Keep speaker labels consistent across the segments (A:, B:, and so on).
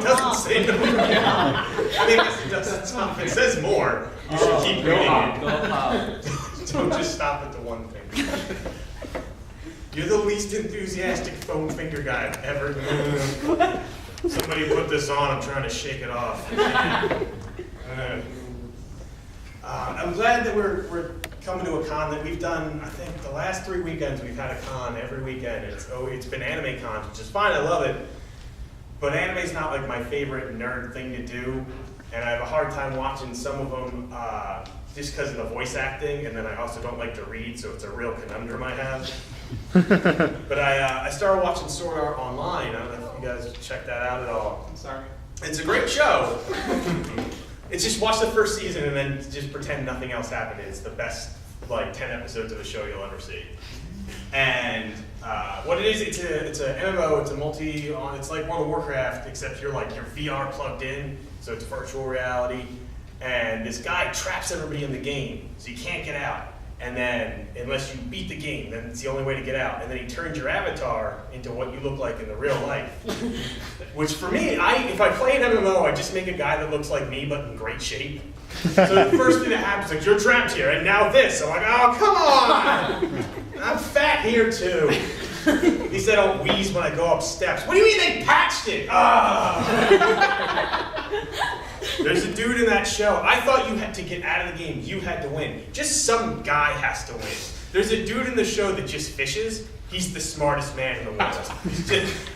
A: it doesn't say no. I mean, it doesn't stop. It says more. You should keep reading it. Don't just stop at the one thing. You're the least enthusiastic foam finger guy I've ever known. Somebody put this on, I'm trying to shake it off. I'm glad that we're coming to a con that we've done. I think the last 3 weekends we've had a con every weekend. It's been anime cons, which is fine, I love it. But anime's not like my favorite nerd thing to do. And I have a hard time watching some of them just because of the voice acting, and then I also don't like to read, so it's a real conundrum I have. But I started watching Sword Art Online. I don't know if you guys checked that out at all.
B: I'm sorry.
A: It's a great show. It's just watch the first season and then just pretend nothing else happened. It's the best like 10 episodes of a show you'll ever see. And what it is, it's a MMO. It's like World of Warcraft, except you're VR plugged in, so it's virtual reality. And this guy traps everybody in the game, so you can't get out. And then, unless you beat the game, then it's the only way to get out. And then he turns your avatar into what you look like in the real life. Which for me, if I play an MMO, I just make a guy that looks like me, but in great shape. So the first thing that happens is like, you're trapped here, and now this. I'm like, oh, come on! I'm fat here too. He said I don't wheeze when I go up steps. What do you mean they patched it? There's a dude in that show. I thought you had to get out of the game. You had to win. Just some guy has to win. There's a dude in the show that just fishes. He's the smartest man in the world.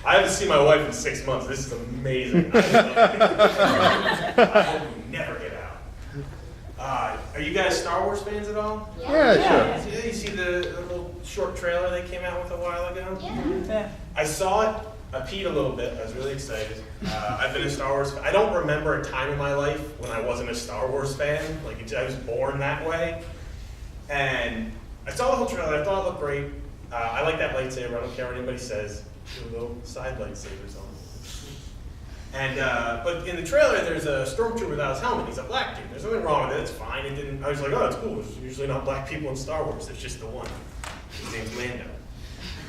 A: I haven't seen my wife in 6 months. This is amazing. I hope you never get out. Are you guys Star Wars fans at all?
C: Yeah, sure.
A: Yeah, you see the little short trailer they came out with a while ago?
D: Yeah.
A: I saw it. I peed a little bit. I was really excited. I've been a Star Wars fan. I don't remember a time in my life when I wasn't a Star Wars fan. I was born that way. And I saw the whole trailer. I thought it looked great. I like that lightsaber. I don't care what anybody says. Two little side lightsabers on it. And but in the trailer, there's a stormtrooper without his helmet. He's a black dude. There's nothing wrong with it. It's fine. I was like, oh, it's cool. There's usually not black people in Star Wars. There's just the one. His name's Lando.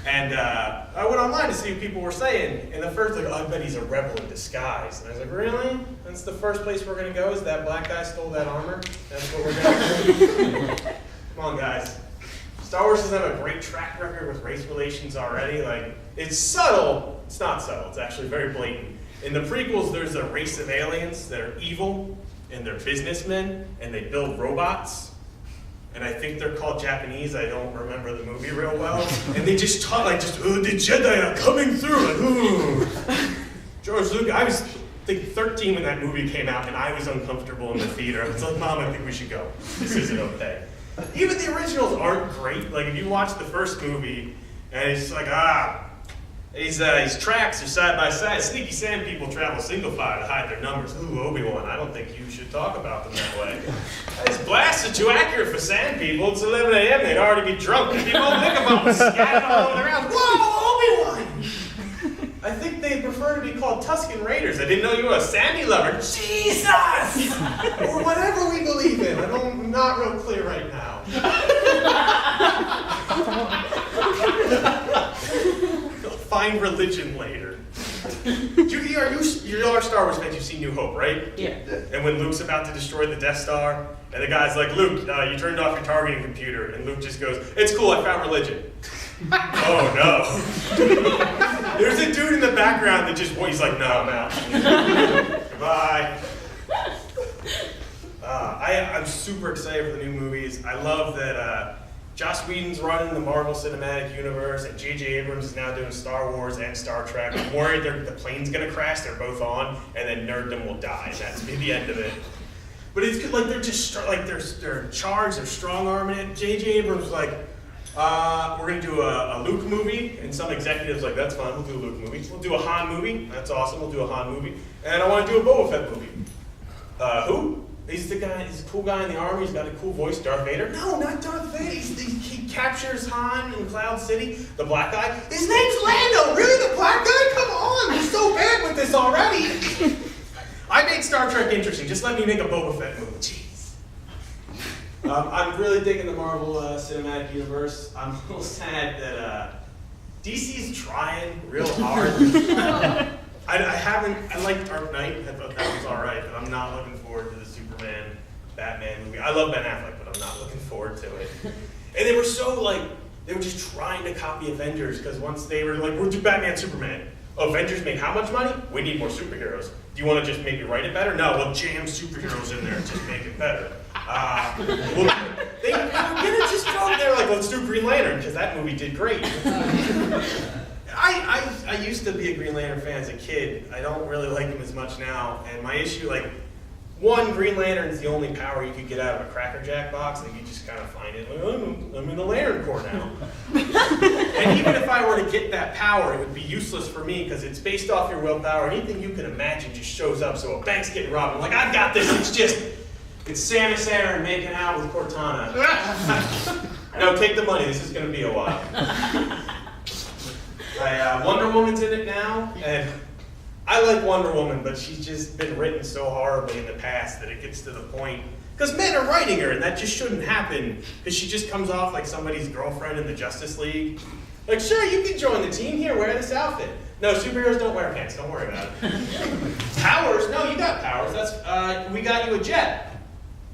A: And I went online to see what people were saying. And the first, I bet he's a rebel in disguise. And I was like, really? That's the first place we're going to go? Is that black guy stole that armor? That's what we're going to do? Come on, guys. Star Wars doesn't have a great track record with race relations already. It's subtle. It's not subtle. It's actually very blatant. In the prequels, there's a race of aliens that are evil, and they're businessmen, and they build robots. And I think they're called Japanese. I don't remember the movie real well. And they just talk oh, the Jedi are coming through. Ooh. George Lucas, I was 13 when that movie came out, and I was uncomfortable in the theater. I was like, Mom, I think we should go. This isn't okay. Even the originals aren't great. If you watch the first movie, and it's like, these tracks are side by side. Sneaky Sam people travel single file to hide their numbers. Ooh, Obi-Wan, I don't think you should talk about them that way. It's blasted too accurate for sand people. It's 11 a.m. They'd already be drunk. And people don't think about them scattered all over the ground. Whoa, Obi-Wan! I think they prefer to be called Tusken Raiders. I didn't know you were a Sandy lover. Jesus! Or whatever we believe in. I'm not real clear right now. Find religion later. You are Star Wars fans. You've seen New Hope, right?
B: Yeah.
A: And when Luke's about to destroy the Death Star, and the guy's like, Luke, you turned off your targeting computer, and Luke just goes, it's cool, I found religion. Oh no. There's a dude in the background that he's like, no, I'm out. Goodbye. I'm super excited for the new movies. I love that Joss Whedon's running the Marvel Cinematic Universe, and J.J. Abrams is now doing Star Wars and Star Trek. I'm worried the plane's gonna crash, they're both on, and then nerddom will die. That's the end of it. But it's good, they're just, they're charged, they're strong-arming it. J.J. Abrams was like, we're gonna do a Luke movie, and some executives like, that's fine, we'll do a Luke movie. We'll do a Han movie, that's awesome, we'll do a Han movie. And I wanna do a Boba Fett movie. Who? He's the guy, he's a cool guy in the army, he's got a cool voice, Darth Vader. No, not Darth Vader, he captures Han in Cloud City, the black guy. His name's Lando, really, the black guy? Come on, you're so bad with this already. I made Star Trek interesting, just let me make a Boba Fett movie, jeez. I'm really digging the Marvel Cinematic Universe. I'm a little sad that DC's trying real hard. I haven't, I liked Dark Knight, I thought that was alright, but I'm not looking forward to the Superman, Batman movie. I love Ben Affleck, but I'm not looking forward to it. And they were so like, they were just trying to copy Avengers, because once they were like, we'll do Batman, Superman. Avengers made how much money? We need more superheroes. Do you want to just maybe write it better? No, we'll jam superheroes in there and just make it better. They were just thrown there like, let's do Green Lantern, because that movie did great. I used to be a Green Lantern fan as a kid. I don't really like him as much now. And my issue, like, one, Green Lantern is the only power you could get out of a Cracker Jack box. Like, you just kind of find it, like, oh, I'm in the Lantern Corps now. And even if I were to get that power, it would be useless for me because it's based off your willpower. Anything you can imagine just shows up. So a bank's getting robbed. I'm like, I've got this. It's Samus Aran making out with Cortana. No, take the money. This is going to be a while. Wonder Woman's in it now, and I like Wonder Woman, but she's just been written so horribly in the past that it gets to the point, because men are writing her, and that just shouldn't happen, because she just comes off like somebody's girlfriend in the Justice League. Like, sure, you can join the team here, wear this outfit. No, superheroes don't wear pants, don't worry about it. Powers? No, you got powers. That's we got you a jet.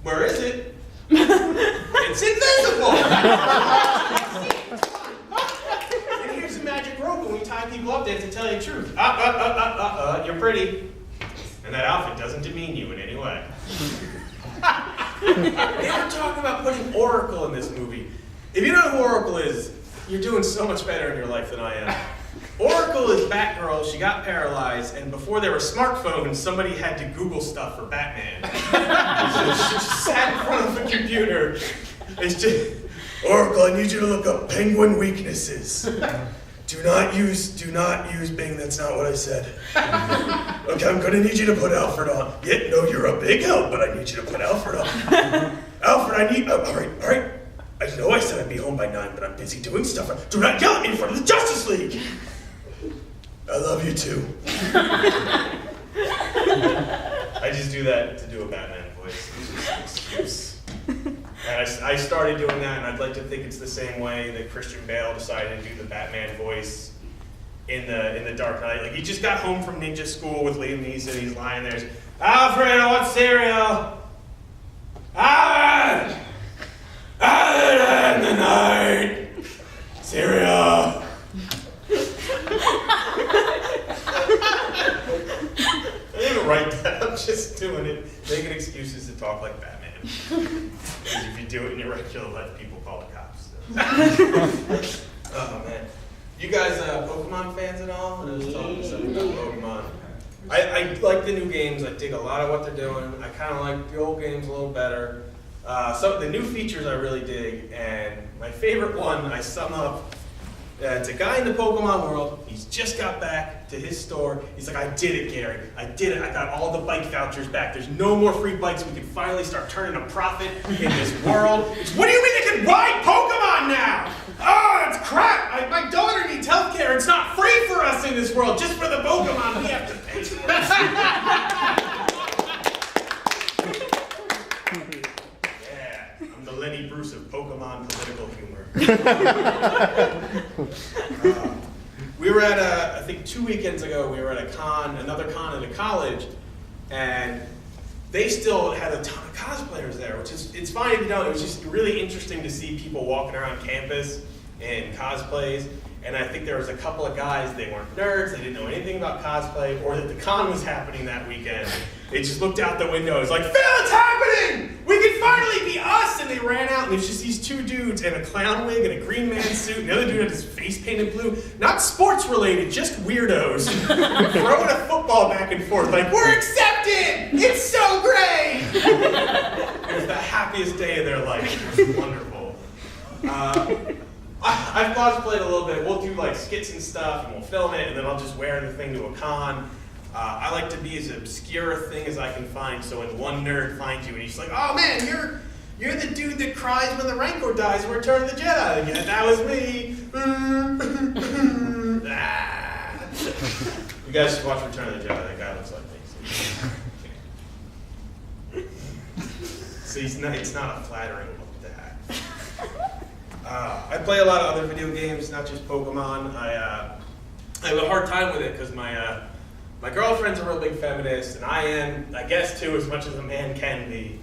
A: Where is it? It's invisible! And here's the magic rope, when we tie people up, they have to tell you the truth. You're pretty. And that outfit doesn't demean you in any way. They were talking about putting Oracle in this movie. If you know who Oracle is, you're doing so much better in your life than I am. Oracle is Batgirl, she got paralyzed, and before there were smartphones, somebody had to Google stuff for Batman. So she just sat in front of the computer. It's just, Oracle, I need you to look up penguin weaknesses. Do not use Bing, that's not what I said. Okay, I'm gonna need you to put Alfred on. Yeah, no, you're a big help, but I need you to put Alfred on. Alfred, I need, all right. I know I said I'd be home by 9, but I'm busy doing stuff. Do not yell at me in front of the Justice League! I love you too. I just do that to do a Batman voice. It's just an excuse. And I started doing that, and I'd like to think it's the same way that Christian Bale decided to do the Batman voice in the Dark Knight. Like, he just got home from ninja school with Liam Neeson, he's lying there. Alfred, I want cereal! Alfred! Alfred in the night! Cereal! I didn't even write that, I'm just doing it, making excuses to talk like Batman. Because if you do it in your regular life, people call the cops. So. Oh man. You guys Pokemon fans at all? I was talking to somebody about Pokemon. I like the new games, I dig a lot of what they're doing. I kind of like the old games a little better. Some of the new features I really dig, and my favorite one, I sum up, it's a guy in the Pokemon world, he's just got back to his store, he's like, I did it, Gary, I did it, I got all the bike vouchers back, there's no more free bikes, we can finally start turning a profit in this world. What do you mean they can ride Pokemon now? Oh, it's crap, my daughter needs healthcare, it's not free for us in this world, just for the Pokemon we have to pay for it. I'm the Lenny Bruce of Pokemon political humor. We were at I think 2 weekends ago, we were at another con at a college, and they still had a ton of cosplayers there, which is, it's fine if you don't, it was just really interesting to see people walking around campus in cosplays, and I think there was a couple of guys, they weren't nerds, they didn't know anything about cosplay, or that the con was happening that weekend. They just looked out the window, it was like, Phil, it's happening! We can finally be us! And they ran out, and there's just these two dudes in a clown wig and a green man suit, and the other dude had his face painted blue. Not sports related, just weirdos. Throwing a football back and forth, like, we're accepted! It's so great! It was the happiest day of their life. It was wonderful. I've cosplayed a little bit. We'll do like skits and stuff, and we'll film it, and then I'll just wear the thing to a con. I like to be as obscure a thing as I can find, so when one nerd finds you and he's like, oh man, you're the dude that cries when the Rancor dies in Return of the Jedi. Yeah, that was me. You guys should watch Return of the Jedi. That guy looks like me. So it's not a flattering look to have. I play a lot of other video games, not just Pokemon. I have a hard time with it because my my girlfriend's a real big feminist, and I am, I guess too, as much as a man can be.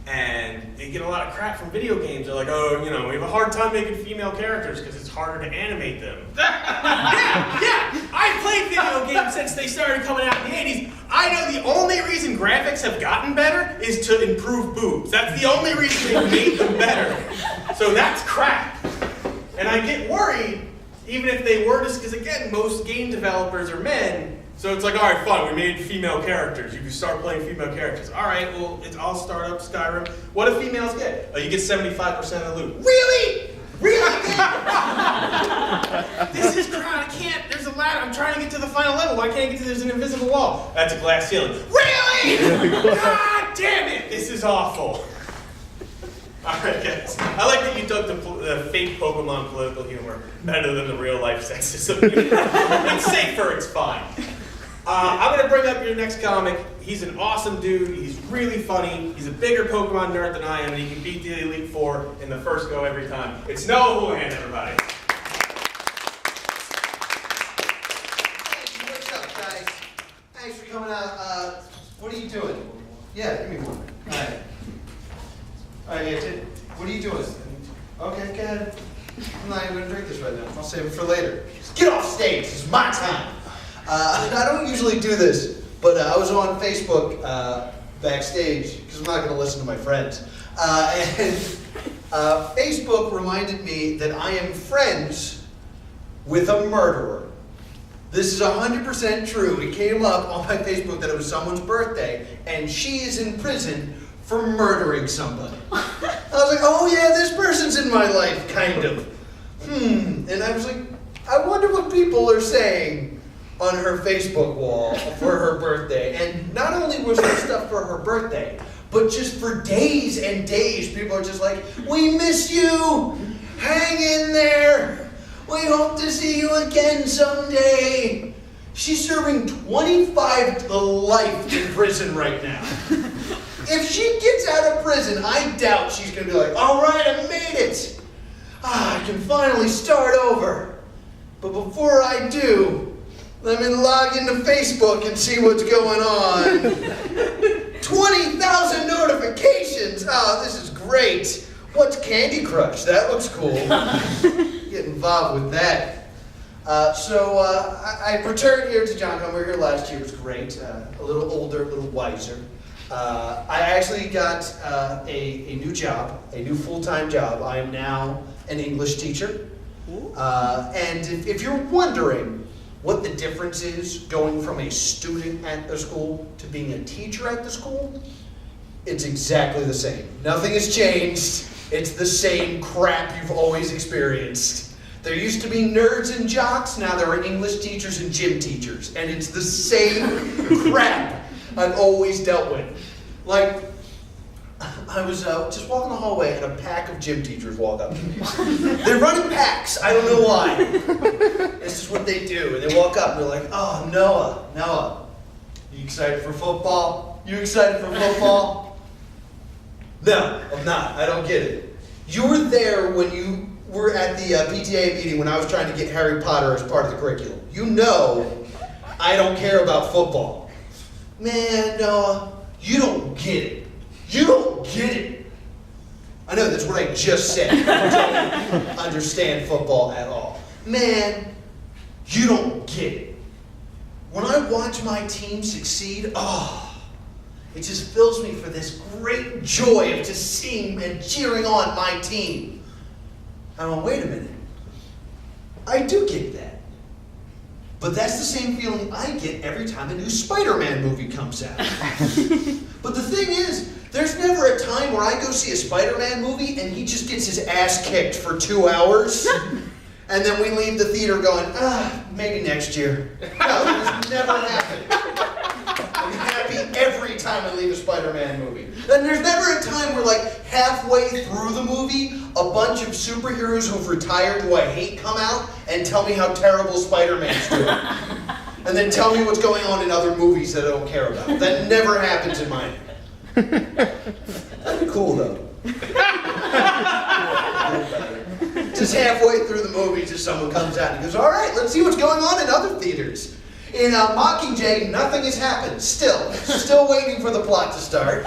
A: And they get a lot of crap from video games. They're like, oh, you know, we have a hard time making female characters because it's harder to animate them. yeah, I've played video games since they started coming out in the 80s. I know the only reason graphics have gotten better is to improve boobs. That's the only reason they've made them better. So that's crap. And I get worried, even if they were just, because again, most game developers are men. So it's like, all right, fine, we made female characters. You can start playing female characters. All right, well, I'll start up Skyrim. What do females get? Oh, you get 75% of the loot. Really? Really? This is crap. I can't. There's a ladder. I'm trying to get to the final level. Why can't I get to? There's an invisible wall. That's a glass ceiling. Really? God damn it. This is awful. All right, guys. I like that you took the fake Pokemon political humor better than the real life sexism. It's safer. It's fine. I'm going to bring up your next comic. He's an awesome dude. He's really funny. He's a bigger Pokemon nerd than I am, and he can beat the Elite Four in the first go every time. It's Noah Houlihan, everybody.
B: Hey, what's up, guys? Thanks for coming out. What are you doing? Yeah, give me one. All right. All right, yeah, what are you doing? Okay, go ahead. I'm not even going to drink this right now. I'll save it for later. Get off stage. This is my time. I don't usually do this, but I was on Facebook backstage, because I'm not going to listen to my friends. And Facebook reminded me that I am friends with a murderer. This is 100% true. It came up on my Facebook that it was someone's birthday, and she is in prison for murdering somebody. I was like, oh yeah, this person's in my life, kind of. And I was like, I wonder what people are saying on her Facebook wall for her birthday. And not only was there stuff for her birthday, but just for days and days, people are just like, we miss you, hang in there, we hope to see you again someday. She's serving 25 to life in prison right now. If she gets out of prison, I doubt she's going to be like, all right, I made it. I can finally start over. But before I do, let me log into Facebook and see what's going on. 20,000 notifications. Oh, this is great. What's Candy Crush? That looks cool. Get involved with that. I returned here to JohnCon. We were here last year. It was great. A little older, a little wiser. I actually got a new job, a new full-time job. I am now an English teacher. And if you're wondering what the difference is going from a student at the school to being a teacher at the school, it's exactly the same. Nothing has changed. It's the same crap you've always experienced. There used to be nerds and jocks, now there are English teachers and gym teachers. And it's the same crap I've always dealt with. Like, I was just walking the hallway and a pack of gym teachers walk up to me. They're running packs, I don't know why. This is what they do. And they walk up and they're like, oh, Noah, you excited for football? You excited for football? No, I'm not. I don't get it. You were there when you were at the PTA meeting when I was trying to get Harry Potter as part of the curriculum. You know I don't care about football. Man, Noah, you don't get it. You don't get it. I know, that's what I just said. You don't understand football at all. Man, you don't get it. When I watch my team succeed, it just fills me for this great joy of just seeing and cheering on my team. I went, wait a minute. I do get that. But that's the same feeling I get every time a new Spider-Man movie comes out. But the thing is, there's never a time where I go see a Spider-Man movie and he just gets his ass kicked for 2 hours. And then we leave the theater going, maybe next year. No, this never happened. I'm happy every time I leave a Spider-Man movie. And there's never a time where, like, halfway through the movie, a bunch of superheroes who've retired who I hate come out and tell me how terrible Spider-Man's doing. And then tell me what's going on in other movies that I don't care about. That never happens in mine. That'd be cool, though. Just halfway through the movie, just someone comes out and goes, all right, let's see what's going on in other theaters. In Mockingjay, nothing has happened. Still waiting for the plot to start.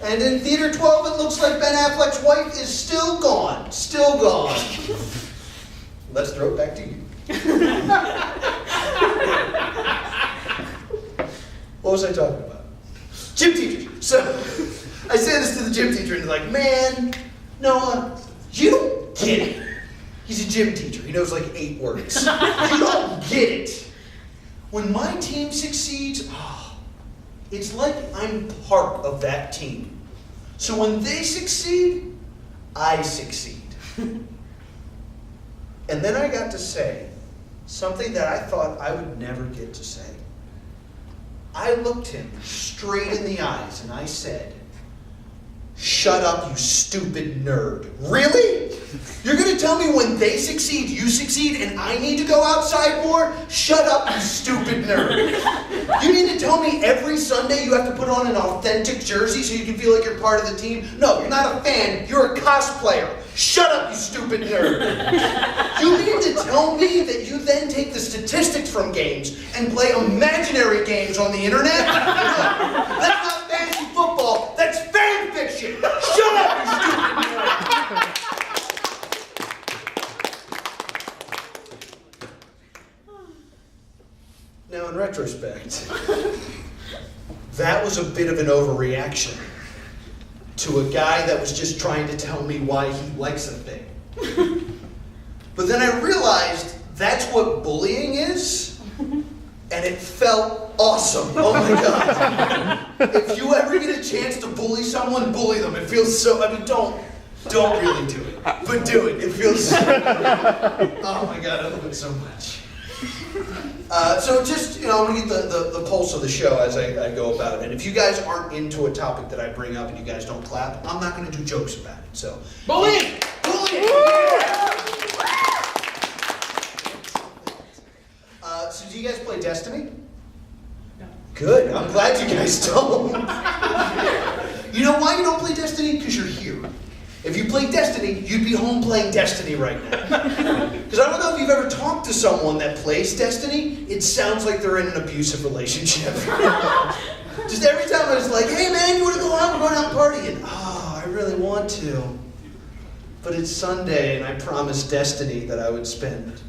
B: And in Theater 12, it looks like Ben Affleck's wife is still gone. Still gone. Let's throw it back to you. What was I talking about? Gym teachers. So, I said this to the gym teacher, and they're like, man, Noah, you don't get it. He's a gym teacher. He knows like 8 words. You don't get it. When my team succeeds, it's like I'm part of that team. So when they succeed, I succeed. And then I got to say something that I thought I would never get to say. I looked him straight in the eyes and I said, "Shut up, you stupid nerd." Really? You're going to tell me when they succeed, you succeed, and I need to go outside more? Shut up, you stupid nerd. You need to tell me every Sunday you have to put on an authentic jersey so you can feel like you're part of the team? No, you're not a fan, you're a cosplayer. Shut up, you stupid nerd. You mean to tell me that you then take the statistics from games and play imaginary games on the internet? No, that's not fantasy football, that's fan fiction. Shut up, you stupid nerd. Now, in retrospect, that was a bit of an overreaction to a guy that was just trying to tell me why he likes a thing. But then I realized that's what bullying is, and it felt awesome. Oh my God. If you ever get a chance to bully someone, bully them. It feels so, don't really do it, but do it. It feels so oh my God, I love it so much. So just, I'm going to get the pulse of the show as I go about it. And if you guys aren't into a topic that I bring up and you guys don't clap, I'm not going to do jokes about it. So bullying! Bullying! So do you guys play Destiny?
C: No.
B: Good. I'm glad you guys don't. You know why you don't play Destiny? Because you're here. If you played Destiny, you'd be home playing Destiny right now. Because I don't know if you've ever talked to someone that plays Destiny, it sounds like they're in an abusive relationship. Just every time I was like, "Hey man, you want to go out? We're going out partying." "Oh, I really want to. But it's Sunday and I promised Destiny that I would spend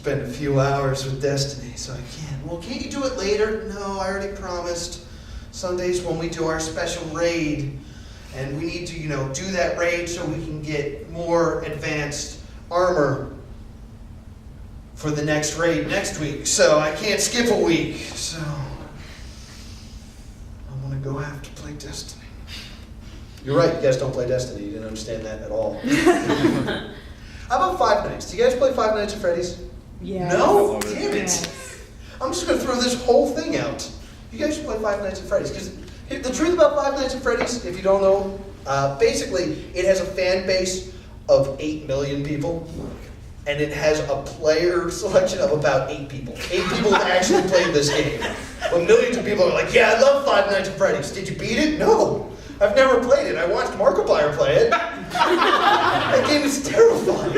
B: a few hours with Destiny, so I can't." "Well, can't you do it later?" "No, I already promised. Sunday's when we do our special raid. And we need to, do that raid so we can get more advanced armor for the next raid next week. So I can't skip a week. So I'm going to go have to play Destiny." You're right, you guys don't play Destiny. You didn't understand that at all. How about Five Nights? Do you guys play Five Nights at Freddy's?
C: Yeah.
B: No? Damn it. I'm just going to throw this whole thing out. You guys should play Five Nights at Freddy's. Because the truth about Five Nights at Freddy's, if you don't know, basically it has a fan base of 8 million people, and it has a player selection of about 8 people. 8 people have actually played this game. But millions of people are like, "Yeah, I love Five Nights at Freddy's. Did you beat it?" "No, I've never played it. I watched Markiplier play it." That game is terrifying.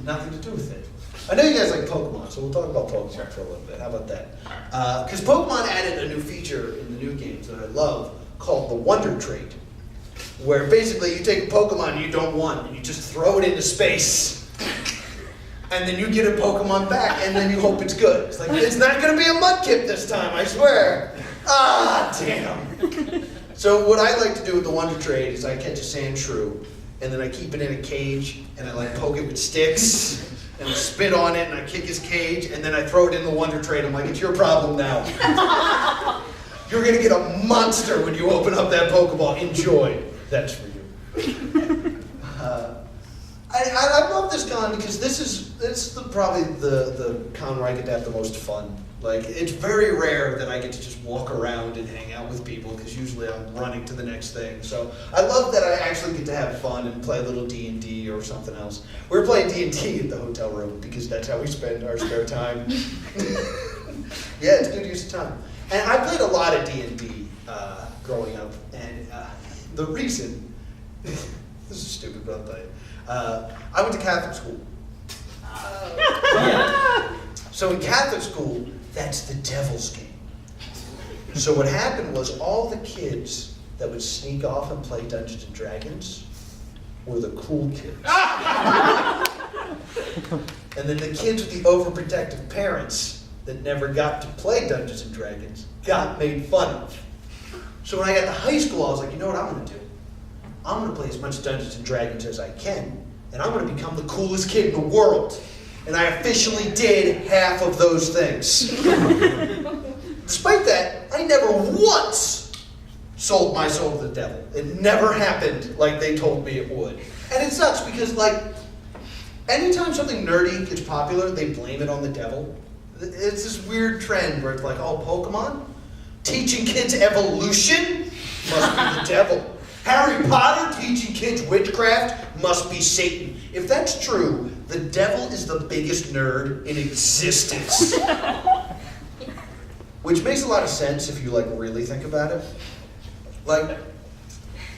B: Nothing to do with it. I know you guys like Pokemon, so we'll talk about Pokemon for a little bit. How about that? Because Pokemon added a new feature in the new games that I love called the Wonder Trade, where basically you take a Pokemon you don't want and you just throw it into space, and then you get a Pokemon back, and then you hope it's good. It's like, "It's not going to be a Mudkip this time, I swear." Ah, damn. So what I like to do with the Wonder Trade is I catch a Sandshrew, and then I keep it in a cage, and I poke it with sticks, and I spit on it, and I kick his cage, and then I throw it in the Wonder Trade. I'm like, "It's your problem now. You're going to get a monster when you open up that Pokeball. Enjoy. That's for you." I love this con because it's probably the con where I get to have the most fun. Like, it's very rare that I get to just walk around and hang out with people because usually I'm running to the next thing. So I love that I actually get to have fun and play a little D&D or something else. We were playing D&D at the hotel room because that's how we spend our spare time. Yeah, it's good use of time. And I played a lot of D&D growing up, and the reason, this is stupid, but I'll tell you. I went to Catholic school. So in Catholic school, that's the devil's game. So what happened was all the kids that would sneak off and play Dungeons and Dragons were the cool kids. And then the kids with the overprotective parents that never got to play Dungeons and Dragons got made fun of. So when I got to high school, I was like, you know what I'm going to do? I'm going to play as much Dungeons and Dragons as I can, and I'm going to become the coolest kid in the world. And I officially did half of those things. Despite that, I never once sold my soul to the devil. It never happened like they told me it would. And it sucks because, like, anytime something nerdy gets popular, they blame it on the devil. It's this weird trend where it's like, oh, Pokemon? Teaching kids evolution? Must be the devil. Harry Potter teaching kids witchcraft? Must be Satan. If that's true, the devil is the biggest nerd in existence. Which makes a lot of sense if you, like, really think about it. Like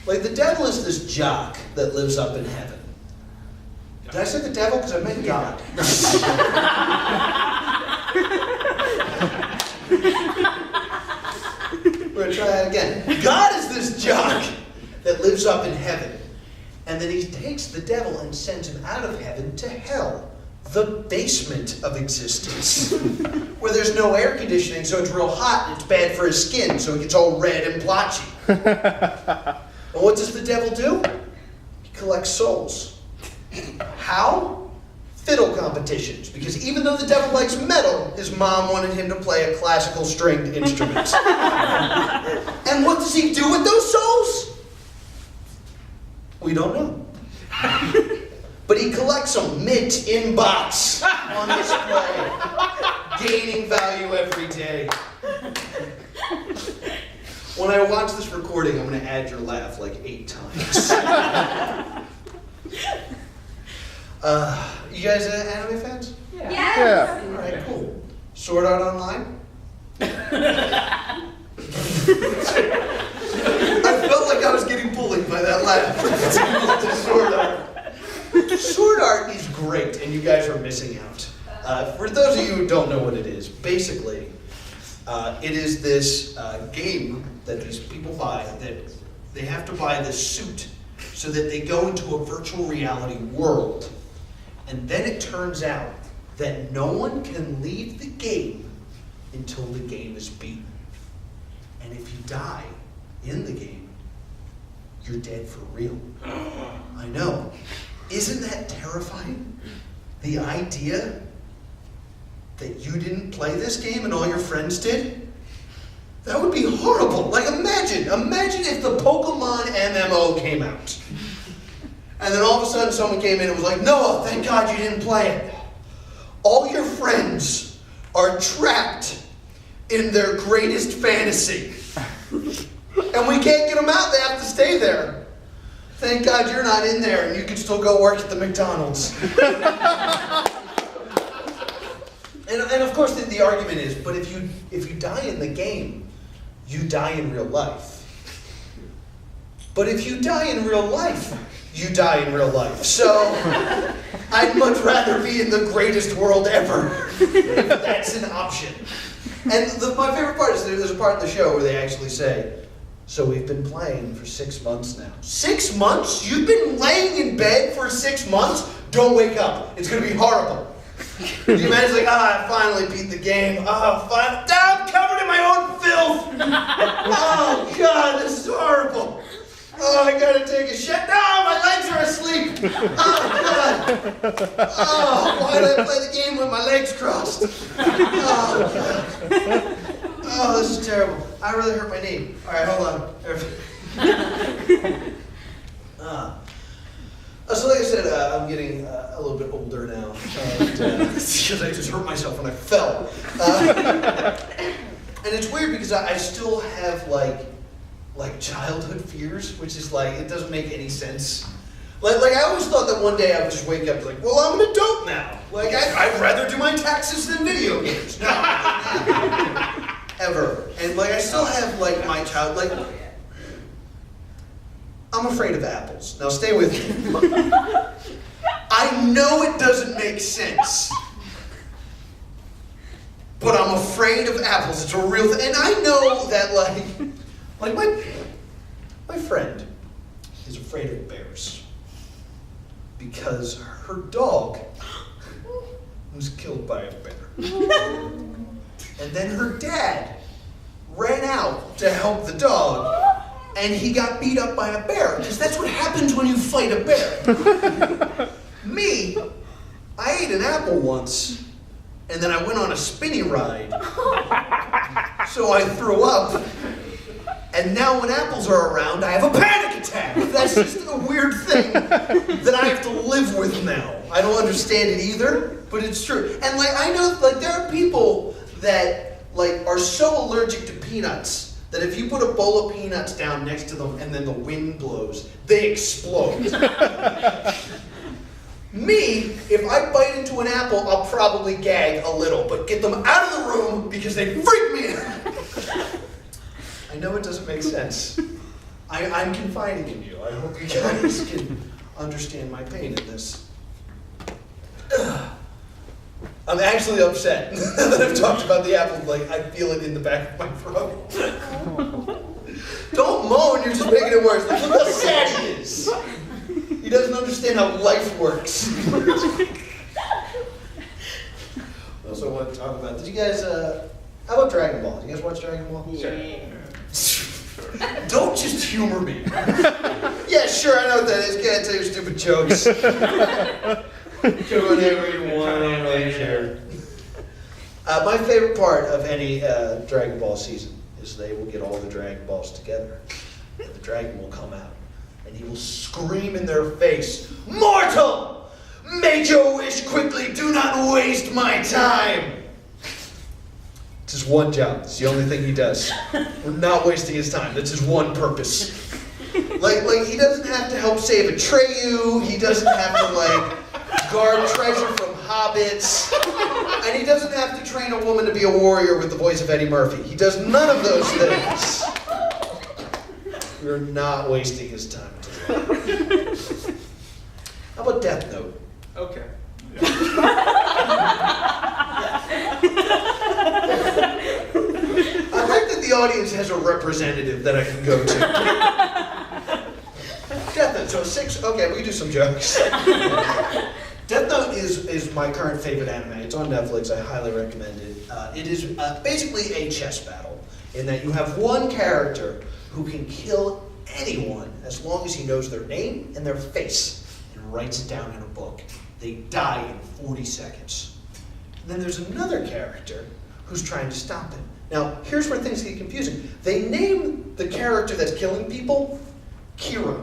B: the devil is this jock that lives up in heaven. Did I say the devil? Because I meant God. We're going to try that again. God is this jock that lives up in heaven. And then he takes the devil and sends him out of heaven to hell, the basement of existence, where there's no air conditioning, so it's real hot and it's bad for his skin, so he gets all red and blotchy. And what does the devil do? He collects souls. How? Fiddle competitions, because even though the devil likes metal, his mom wanted him to play a classical stringed instrument. And what does he do with those souls? We don't know. But he collects them mint in box on display, gaining value every day. When I watch this recording, I'm going to add your laugh like 8 times. You guys anime fans?
C: Yeah.
D: Yeah.
B: All right, cool. Sword Art Online? I felt like I was getting bullied by that laugh. Sword Art. Sword Art is great, and you guys are missing out. For those of you who don't know what it is, basically, it is this game that these people buy, that they have to buy this suit so that they go into a virtual reality world. And then it turns out that no one can leave the game until the game is beaten. And if you die in the game, you're dead for real. I know. Isn't that terrifying? The idea that you didn't play this game and all your friends did? That would be horrible. Like, imagine if the Pokemon MMO came out. And then all of a sudden someone came in and was like, Noah, thank God you didn't play it. All your friends are trapped in their greatest fantasy. And we can't get them out, they have to stay there. Thank God you're not in there and you can still go work at the McDonald's. And of course the argument is, but if you die in the game, you die in real life. But if you die in real life, you die in real life. So I'd much rather be in the greatest world ever, if that's an option. And my favorite part is there's a part in the show where they actually say, so we've been playing for 6 months now. 6 months? You've been laying in bed for 6 months? Don't wake up. It's going to be horrible. The man's like, I finally beat the game. I'm covered in my own filth. Oh, God, this is horrible. Oh, I gotta take a shit. No, my legs are asleep. Oh, God. Oh, why did I play the game with my legs crossed? Oh, God. Oh, this is terrible. I really hurt my knee. All right, hold on. So like I said, I'm getting a little bit older now. Because I just hurt myself when I fell. And it's weird because I still have like childhood fears, which is like, it doesn't make any sense. Like I always thought that one day I would just wake up like, well, I'm an adult now. Like I'd rather do my taxes than video games. No. Ever. And like I still have like my child, like, I'm afraid of apples. Now stay with me. I know it doesn't make sense. but I'm afraid of apples. It's a real thing. And I know that, like my friend is afraid of bears because her dog was killed by a bear. And then her dad ran out to help the dog, and he got beat up by a bear, because that's what happens when you fight a bear. Me, I ate an apple once, and then I went on a spinny ride, so I threw up, and now when apples are around, I have a panic attack. That's just a weird thing that I have to live with now. I don't understand it either, but it's true. And I know, there are people that are so allergic to peanuts that if you put a bowl of peanuts down next to them and then the wind blows, they explode. Me, if I bite into an apple, I'll probably gag a little, but get them out of the room because they freak me out. I know it doesn't make sense. I'm confiding in you. I hope you guys can understand my pain in this. I'm actually upset that I've talked about the apple. I feel it in the back of my throat. Don't moan, you're just making it worse. Look how sad he is. He doesn't understand how life works. I also want to talk about, did you guys, how about Dragon Ball? Did you guys watch Dragon Ball?
C: Yeah.
B: Don't just humor me. Yeah, sure, I know what that is. Can't tell your stupid jokes. Do whatever you want, I don't really care. My favorite part of any Dragon Ball season is they will get all the Dragon Balls together, and the dragon will come out, and he will scream in their face, "Mortal! Make your wish quickly, do not waste my time!" It's his one job. It's the only thing he does. We're not wasting his time. That's his one purpose. He doesn't have to help save Atreyu. He doesn't have to, guard treasure from hobbits. And he doesn't have to train a woman to be a warrior with the voice of Eddie Murphy. He does none of those things. We're not wasting his time. How about Death Note?
A: Okay.
B: I like that the audience has a representative that I can go to. Death Note, so 6, okay, we can do some jokes. Death Note is my current favorite anime. It's on Netflix, I highly recommend it. It is basically a chess battle, in that you have one character who can kill anyone as long as he knows their name and their face and writes it down in a book. They die in 40 seconds. And then there's another character who's trying to stop him. Now, here's where things get confusing. They name the character that's killing people Kira.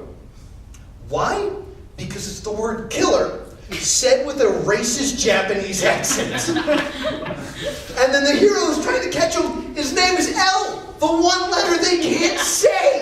B: Why? Because it's the word killer said with a racist Japanese accent. And then the hero who's trying to catch him, his name is L, the one letter they can't say.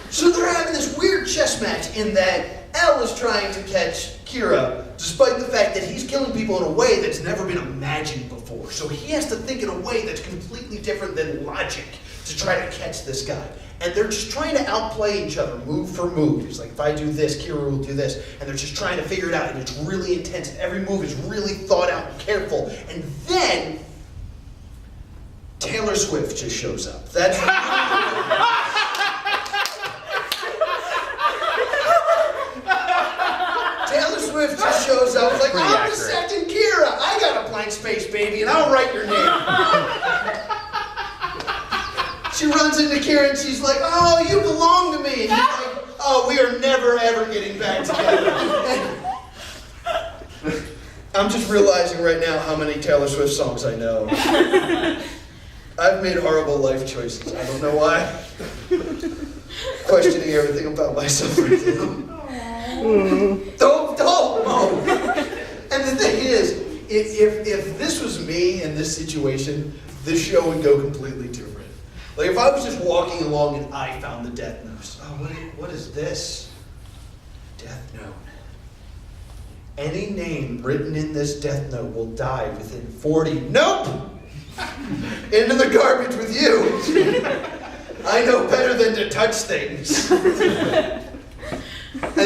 B: So they're having this weird chess match in that L is trying to catch Kira, despite the fact that he's killing people in a way that's never been imagined before. So he has to think in a way that's completely different than logic to try to catch this guy. And they're just trying to outplay each other, move for move. It's like, if I do this, Kira will do this. And they're just trying to figure it out, and it's really intense. Every move is really thought out and careful. And then Taylor Swift just shows up. That's Taylor Swift just shows up. It's like, I'm the second Kira. I got a blank space, baby, and I'll write your name. She runs into Kira and she's like, "Oh, you belong to me." And he's like, "Oh, we are never ever getting back together." I'm just realizing right now how many Taylor Swift songs I know. I've made horrible life choices. I don't know why. Questioning everything about myself right now. Don't moan. And the thing is, if this was me in this situation, this show would go completely different. Like if I was just walking along and I found the Death Note. Oh, what is this? Death Note. Any name written in this Death Note will die within 40. Nope! Into the garbage with you. I know better than to touch things. And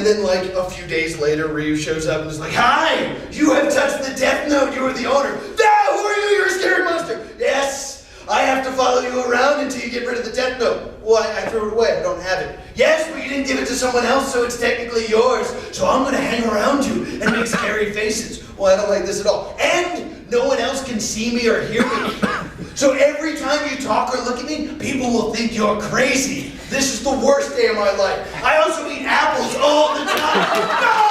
B: And then like a few days later, Ryu shows up and is like, "Hi, you have touched the Death Note. You are the owner." "Ah, who are you? You're a scary monster." "Yes, I have to follow you around until you get rid of the Death Note." "Well, I threw it away. I don't have it." "Yes, but you didn't give it to someone else, so it's technically yours. So I'm going to hang around you and make scary faces." "Well, I don't like this at all. And no one else can see me or hear me. So every time you talk or look at me, people will think you're crazy. This is the worst day of my life. I also eat apples all the time." No!